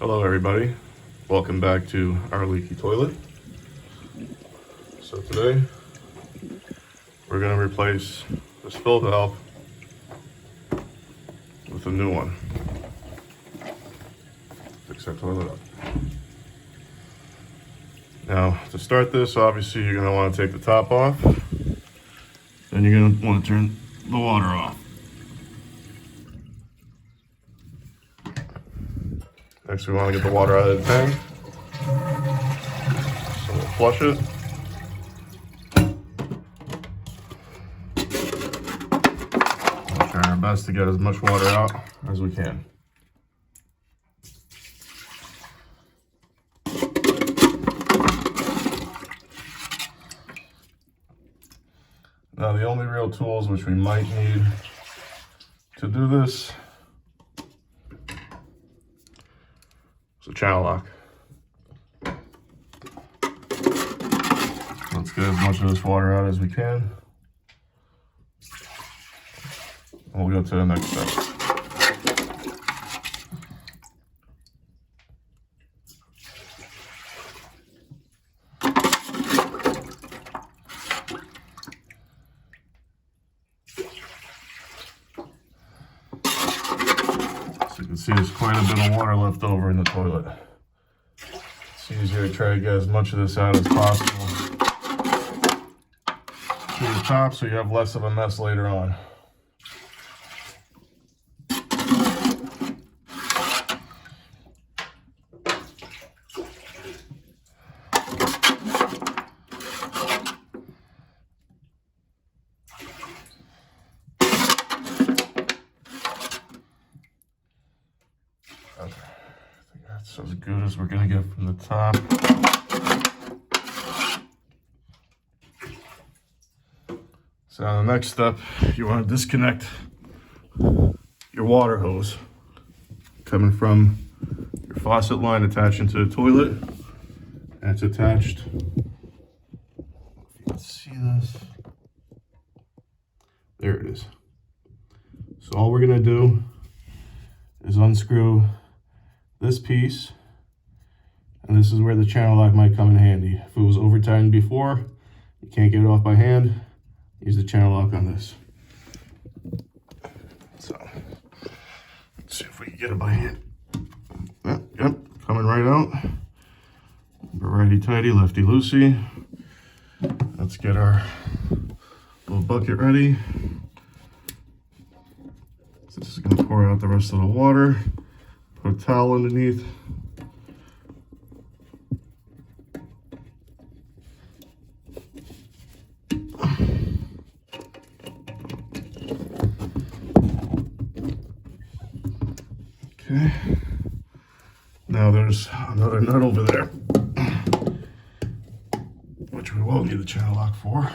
Hello everybody, welcome back to our leaky toilet. So today we're going to replace this fill valve with a new one. Fix our toilet up. Now to start this, obviously you're going to want to take the top off, then you're going to want to turn the water off. Next we want to get the water out of the tank, so we'll flush it. We'll try our best to get as much water out as we can. Now the only real tools which we might need to do this is a channel lock. Let's get as much of this water out as we can. And we'll go to the next step. So you can see there's quite a bit of water left over in the toilet. It's easier to try to get as much of this out as possible to the top so you have less of a mess later on. Okay, I think that's as good as we're gonna get from the top. So the next step, you want to disconnect your water hose coming from your faucet line attached into the toilet. And it's attached, if you can see this, there it is. So all we're gonna do is unscrew this piece, and this is where the channel lock might come in handy. If it was over tightened before, you can't get it off by hand, use the channel lock on this. So let's see if we can get it by hand. Yep, coming right out. Righty tighty, lefty loosey. Let's get our little bucket ready. So this is going to pour out the rest of the water. Put a towel underneath. Okay. Now there's another nut over there, which we will need the channel lock for.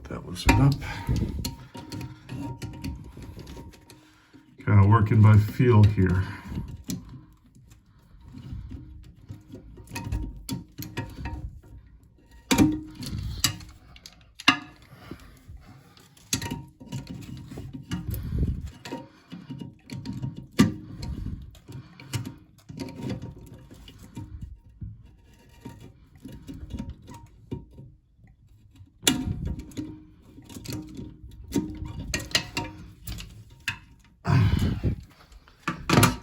That loosened up. Kind of working by feel here.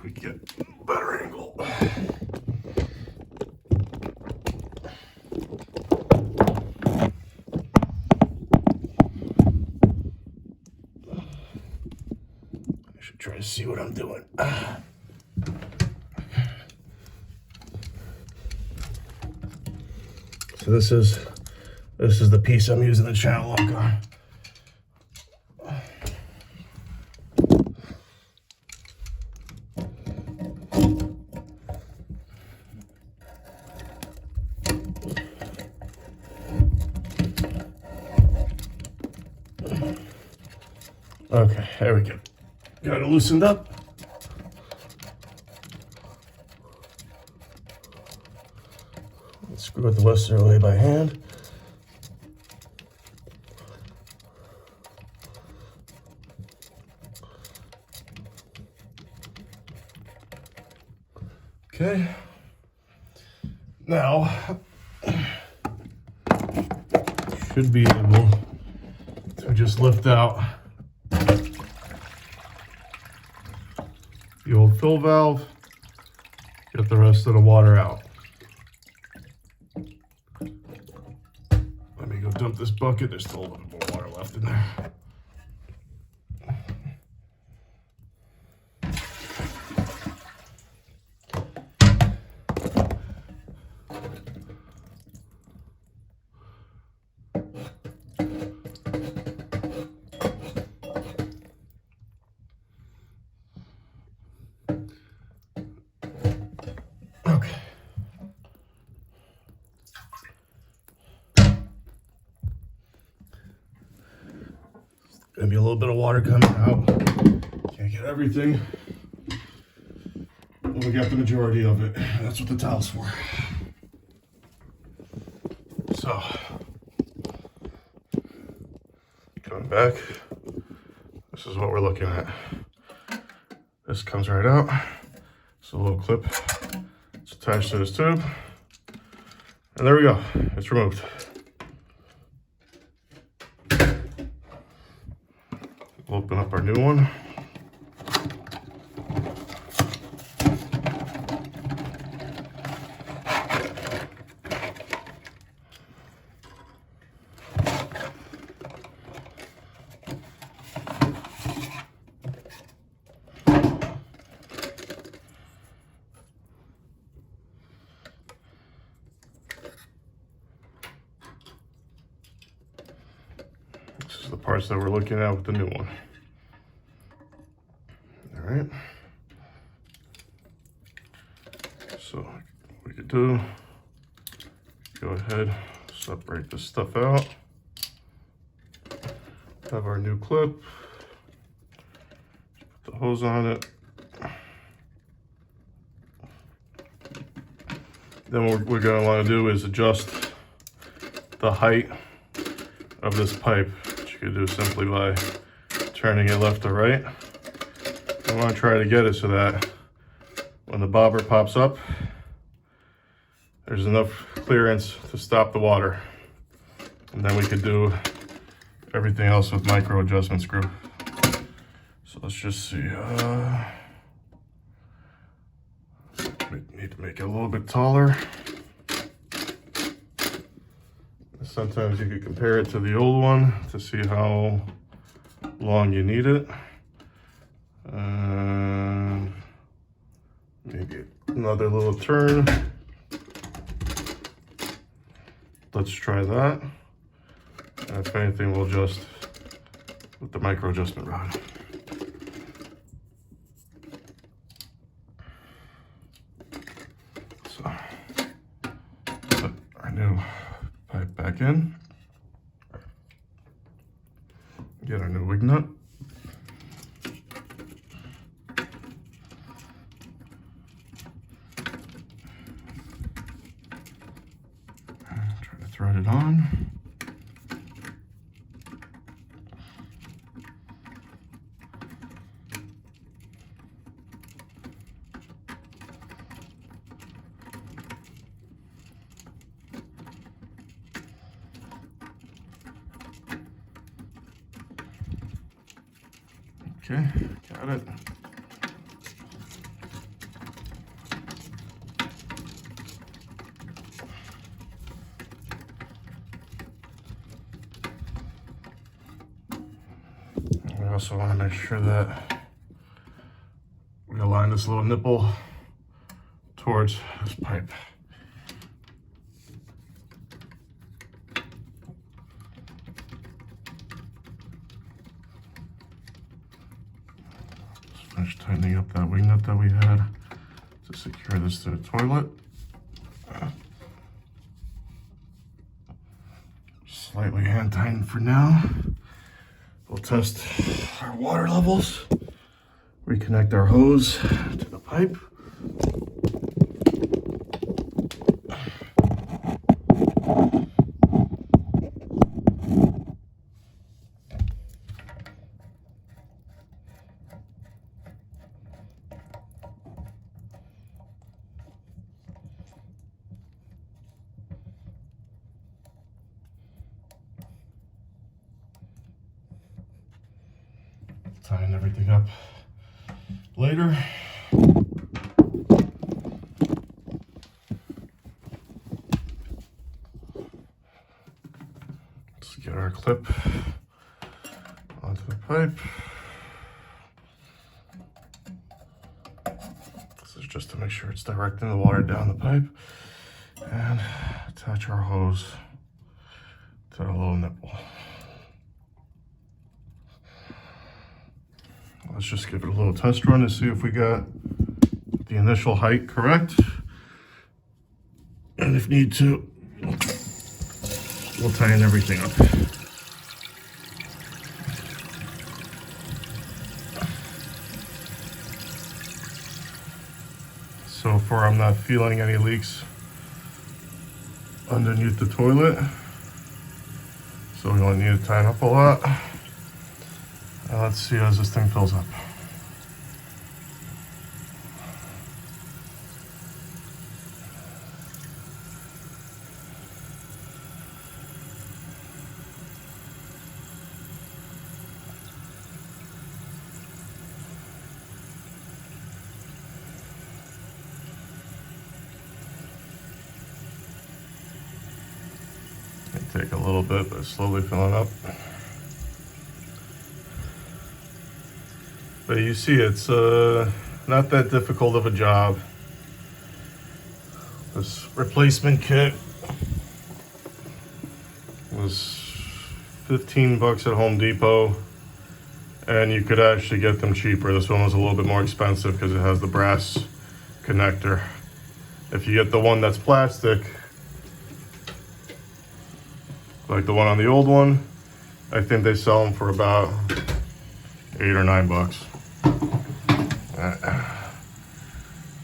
We get a better angle. I should try to see what I'm doing. So this is the piece I'm using the channel lock on. Okay, there we go. Got it loosened up. Let's screw it the Western way by hand. Okay. Now, should be able to just lift out the old fill valve, get the rest of the water out. Let me go dump this bucket. There's still a little bit more water left in there. Okay. Gonna be a little bit of water coming out. Can't get everything. But we got the majority of it. That's what the towel's for. So, coming back, this is what we're looking at. This comes right out. It's a little clip. It's attached to this tube. And there we go. It's removed. We'll open up our new one. This is the parts that we're looking at with the new one. All right. So what we could do, go ahead, separate this stuff out. Have our new clip. Put the hose on it. Then what we're going to want to do is adjust the height of this pipe, which you could do simply by turning it left or right. I want to try to get it so that when the bobber pops up, there's enough clearance to stop the water. And then we could do everything else with micro adjustment screw. So let's just see. Need to make it a little bit taller. Sometimes you could compare it to the old one to see how long you need it. Maybe another little turn. Let's try that. And if anything, we'll adjust with the micro adjustment rod. So, put our new pipe back in. Get our new wig nut. Try to thread it on. Okay, got it. We also want to make sure that we align this little nipple towards this pipe. Finish tightening up that wing nut that we had to secure this to the toilet. Slightly hand tightened for now. We'll test our water levels, reconnect our hose to the pipe. tighten everything up later. Let's get our clip onto the pipe. This is just to make sure it's directing the water down the pipe. And attach our hose to the little nipple. Let's just give it a little test run to see if we got the initial height correct. And if need to, we'll tighten everything up. So far, I'm not feeling any leaks underneath the toilet. So we only need to tighten up a lot. Let's see as this thing fills up. It take a little bit, but it's slowly filling up. But you see, it's not that difficult of a job. This replacement kit was 15 bucks at Home Depot, and you could actually get them cheaper. This one was a little bit more expensive because it has the brass connector. If you get the one that's plastic, like the one on the old one, I think they sell them for about 8 or 9 bucks.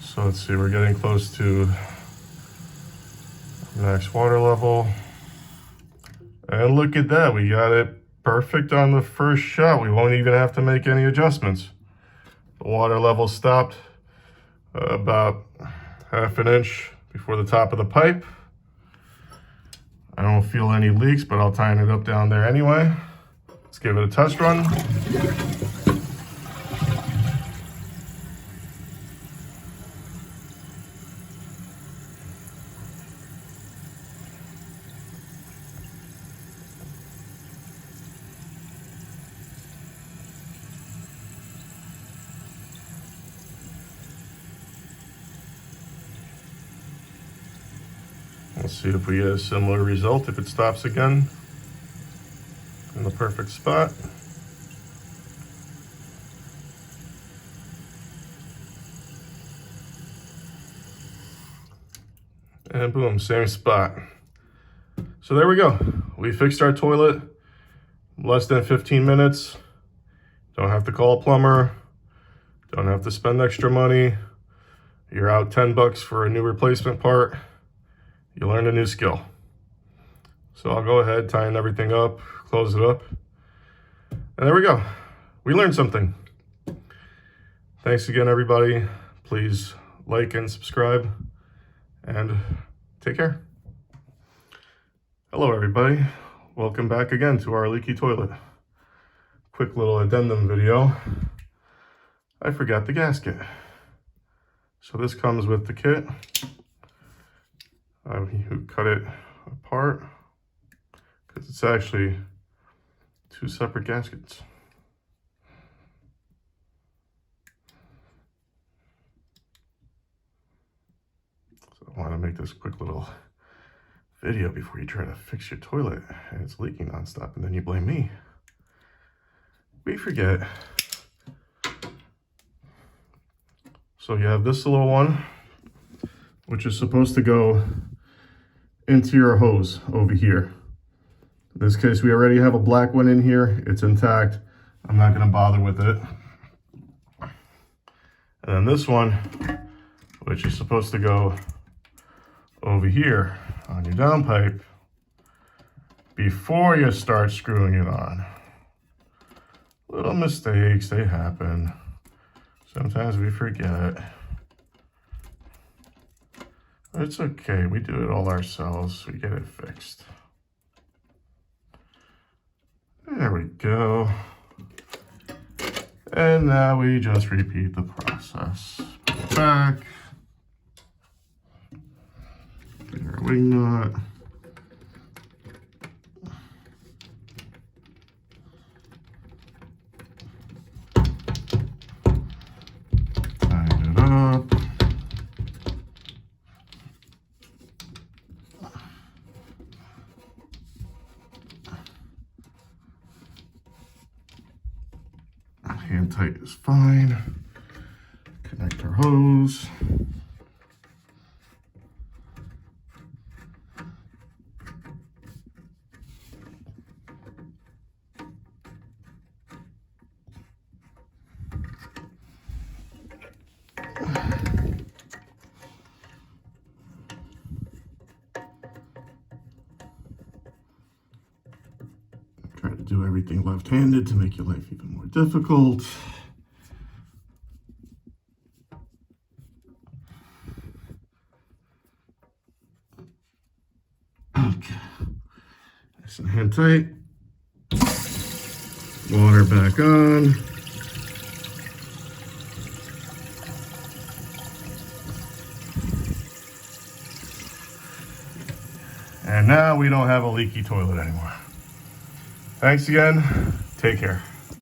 So let's see, we're getting close to max water level. And look at that, we got it perfect on the first shot. We won't even have to make any adjustments. The water level stopped about ½ an inch before the top of the pipe. I don't feel any leaks, but I'll tighten it up down there anyway. Let's give it a test run. Let's see if we get a similar result if it stops again in the perfect spot. And boom, same spot. So there we go. We fixed our toilet less than 15 minutes. Don't have to call a plumber. Don't have to spend extra money. You're out 10 bucks for a new replacement part. You learned a new skill. So I'll go ahead, tighten everything up, close it up. And there we go. We learned something. Thanks again, everybody. Please like and subscribe, and take care. Hello, everybody. Welcome back again to our leaky toilet. Quick little addendum video. I forgot the gasket. So this comes with the kit. You cut it apart because it's actually 2 separate gaskets. So I want to make this quick little video before you try to fix your toilet and it's leaking nonstop and then you blame me. We forget. So you have this little one, which is supposed to go into your hose over here. In this case, we already have a black one in here. It's intact. I'm not going to bother with it. And then this one, which is supposed to go over here on your downpipe before you start screwing it on. Little mistakes, they happen. Sometimes we forget. It's okay, we do it all ourselves. We get it fixed. There we go. And now we just repeat the process. Put it back. Bring our wing nut. Tighten it up. Hand tight is fine. Connect our hose. Try to do everything left-handed to make your life even more difficult. Okay. Nice and hand tight. Water back on. And now we don't have a leaky toilet anymore. Thanks again. Take care.